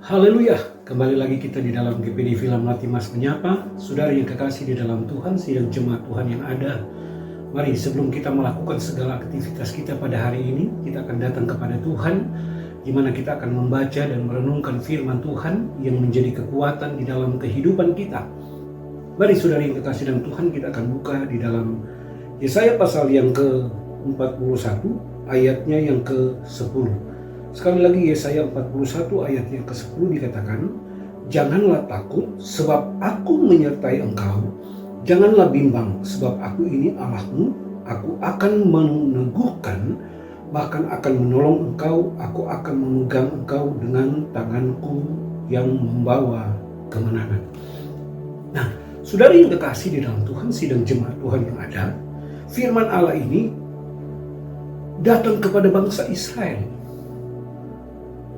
Haleluya, kembali lagi kita di dalam GPD Film Latimas Menyapa. Saudara yang kekasih di dalam Tuhan, sidang jemaat Tuhan yang ada. Mari sebelum kita melakukan segala aktivitas kita pada hari ini, kita akan datang kepada Tuhan, di mana kita akan membaca dan merenungkan firman Tuhan yang menjadi kekuatan di dalam kehidupan kita. Mari saudara yang kekasih dalam Tuhan, kita akan buka di dalam Yesaya pasal yang ke-41, ayatnya yang ke-10. Sekali lagi Yesaya 41 ayat yang ke-10 dikatakan, "Janganlah takut sebab aku menyertai engkau. Janganlah bimbang sebab aku ini Allahmu. Aku akan meneguhkan, bahkan akan menolong engkau. Aku akan memegang engkau dengan tanganku yang membawa kemenangan." Nah, saudara yang kekasih di dalam Tuhan, sidang jemaat Tuhan yang ada, firman Allah ini datang kepada bangsa Israel.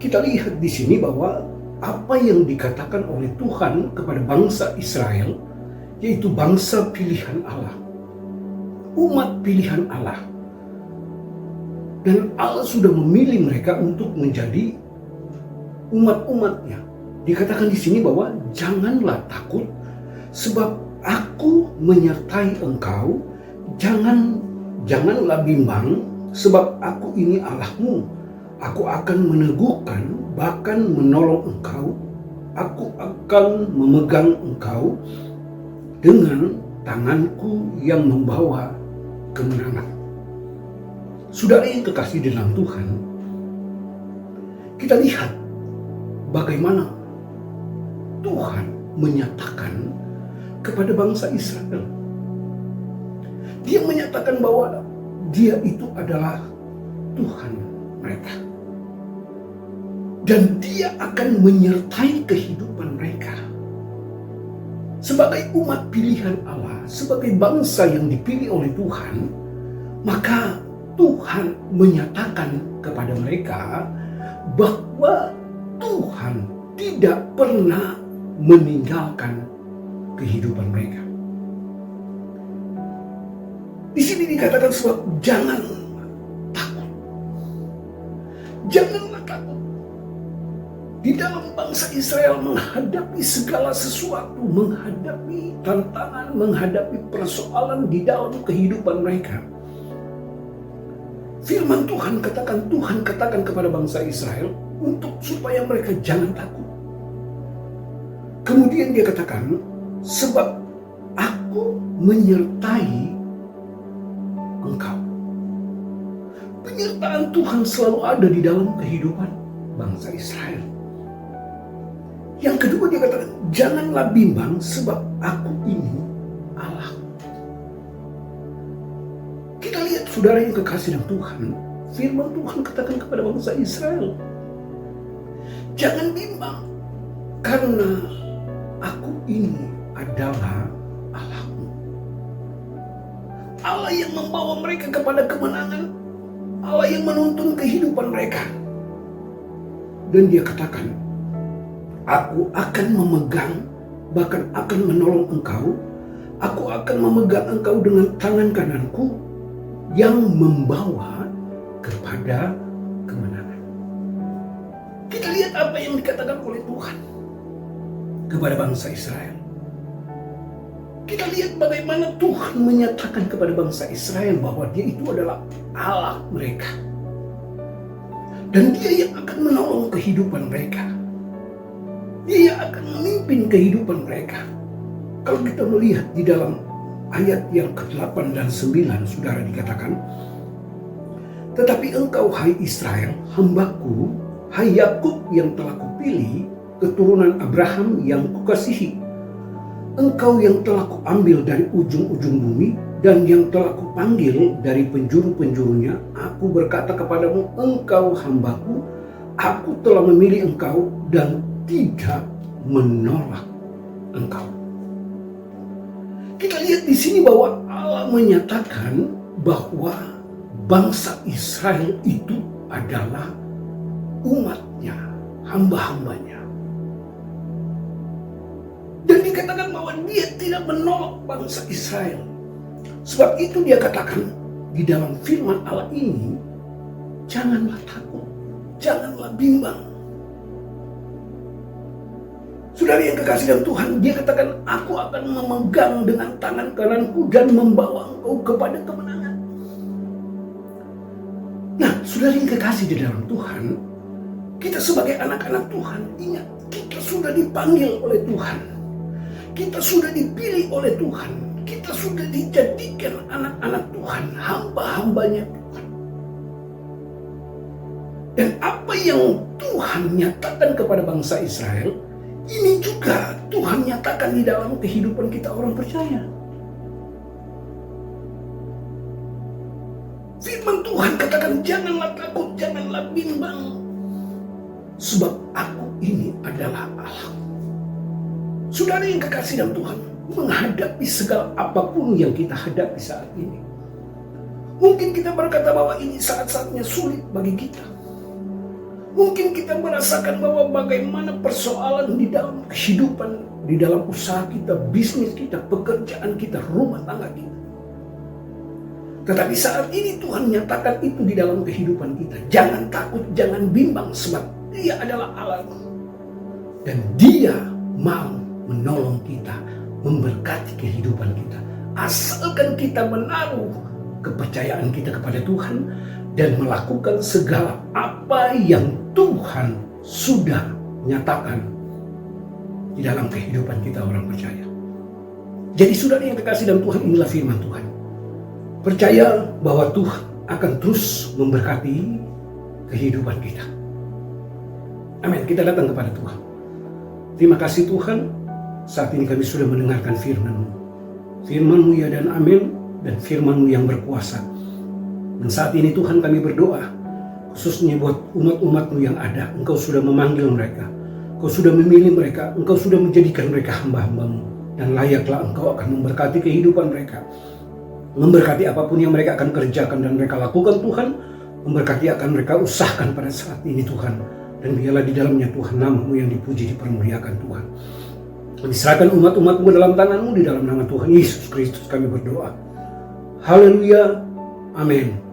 Kita lihat di sini bahwa apa yang dikatakan oleh Tuhan kepada bangsa Israel, yaitu bangsa pilihan Allah, umat pilihan Allah. Dan Allah sudah memilih mereka untuk menjadi umat-umatnya. Dikatakan di sini bahwa janganlah takut sebab aku menyertai engkau. Janganlah bimbang sebab aku ini Allahmu. Aku akan meneguhkan, bahkan menolong engkau. Aku akan memegang engkau dengan tanganku yang membawa kemenangan. Saudara yang kekasih dalam Tuhan, kita lihat bagaimana Tuhan menyatakan kepada bangsa Israel. Dia menyatakan bahwa Dia itu adalah Tuhan mereka. Dan Dia akan menyertai kehidupan mereka. Sebagai umat pilihan Allah, sebagai bangsa yang dipilih oleh Tuhan, maka Tuhan menyatakan kepada mereka bahwa Tuhan tidak pernah meninggalkan kehidupan mereka. Di sini dikatakan sebab janganlah takut. Janganlah takut. Di dalam bangsa Israel menghadapi segala sesuatu, menghadapi tantangan, menghadapi persoalan di dalam kehidupan mereka. Firman Tuhan katakan kepada bangsa Israel untuk supaya mereka jangan takut. Kemudian dia katakan, sebab aku menyertai engkau. Penyertaan Tuhan selalu ada di dalam kehidupan bangsa Israel. Yang kedua dia katakan, janganlah bimbang sebab aku ini Allah. Kita lihat saudara yang kekasih dalam Tuhan, firman Tuhan katakan kepada bangsa Israel, jangan bimbang karena aku ini adalah Allahmu. Allah yang membawa mereka kepada kemenangan, Allah yang menuntun kehidupan mereka. Dan dia katakan, aku akan memegang, bahkan akan menolong engkau. Aku akan memegang engkau dengan tangan kananku yang membawa kepada kemenangan. Kita lihat apa yang dikatakan oleh Tuhan kepada bangsa Israel. Kita lihat bagaimana Tuhan menyatakan kepada bangsa Israel bahwa Dia itu adalah Allah mereka. Dan Dia yang akan menolong kehidupan mereka. Dia akan memimpin kehidupan mereka. Kalau kita melihat di dalam ayat yang ke-8 dan 9, saudara dikatakan, tetapi engkau hai Israel, hambaku, hai Yakub yang telah kupilih, keturunan Abraham yang kukasihi. Engkau yang telah kuambil dari ujung-ujung bumi dan yang telah kupanggil dari penjuru-penjurunya. Aku berkata kepadamu, engkau hambaku, aku telah memilih engkau dan tidak menolak engkau. Kita lihat di sini bahwa Allah menyatakan bahwa bangsa Israel itu adalah umatnya, hamba-hambanya. Dan dikatakan bahwa Dia tidak menolak bangsa Israel. Sebab itu Dia katakan di dalam firman Allah ini, janganlah takut, janganlah bimbang. Saudara yang kekasih dalam Tuhan, dia katakan, aku akan memegang dengan tangan kananku dan membawa engkau kepada kemenangan. Nah, saudara yang kekasih di dalam Tuhan, kita sebagai anak-anak Tuhan, ingat, kita sudah dipanggil oleh Tuhan. Kita sudah dipilih oleh Tuhan. Kita sudah dijadikan anak-anak Tuhan, hamba-hambanya Tuhan. Dan apa yang Tuhan nyatakan kepada bangsa Israel, ini juga Tuhan nyatakan di dalam kehidupan kita orang percaya. Firman Tuhan katakan, janganlah takut, janganlah bimbang, sebab aku ini adalah Allah. Saudara yang kekasih dalam Tuhan, menghadapi segala apapun yang kita hadapi saat ini. Mungkin kita berkata bahwa ini saat-saatnya sulit bagi kita. Mungkin kita merasakan bahwa bagaimana persoalan di dalam kehidupan, di dalam usaha kita, bisnis kita, pekerjaan kita, rumah tangga kita. Tetapi saat ini Tuhan nyatakan itu di dalam kehidupan kita. Jangan takut, jangan bimbang, sebab Dia adalah Allah. Dan Dia mau menolong kita, memberkati kehidupan kita. Asalkan kita menaruh kepercayaan kita kepada Tuhan dan melakukan segala apa yang Tuhan sudah nyatakan di dalam kehidupan kita orang percaya. Jadi saudara yang kekasih dalam Tuhan, inilah firman Tuhan. Percaya bahwa Tuhan akan terus memberkati kehidupan kita. Amin. Kita datang kepada Tuhan. Terima kasih Tuhan, saat ini kami sudah mendengarkan firman-Mu. Firman-Mu ya dan amin, dan firman-Mu yang berkuasa. Dan saat ini Tuhan kami berdoa, khususnya buat umat-umat-Mu yang ada. Engkau sudah memanggil mereka, Engkau sudah memilih mereka, Engkau sudah menjadikan mereka hamba-hamba-Mu. Dan layaklah Engkau akan memberkati kehidupan mereka. Memberkati apapun yang mereka akan kerjakan dan mereka lakukan Tuhan. Memberkati akan mereka usahakan pada saat ini Tuhan. Dan biarlah di dalamnya Tuhan, nama-Mu yang dipuji, dipermuliakan Tuhan. Kami serahkan umat-umat-Mu dalam tangan-Mu, di dalam nama Tuhan Yesus Kristus kami berdoa. Haleluya. Amin.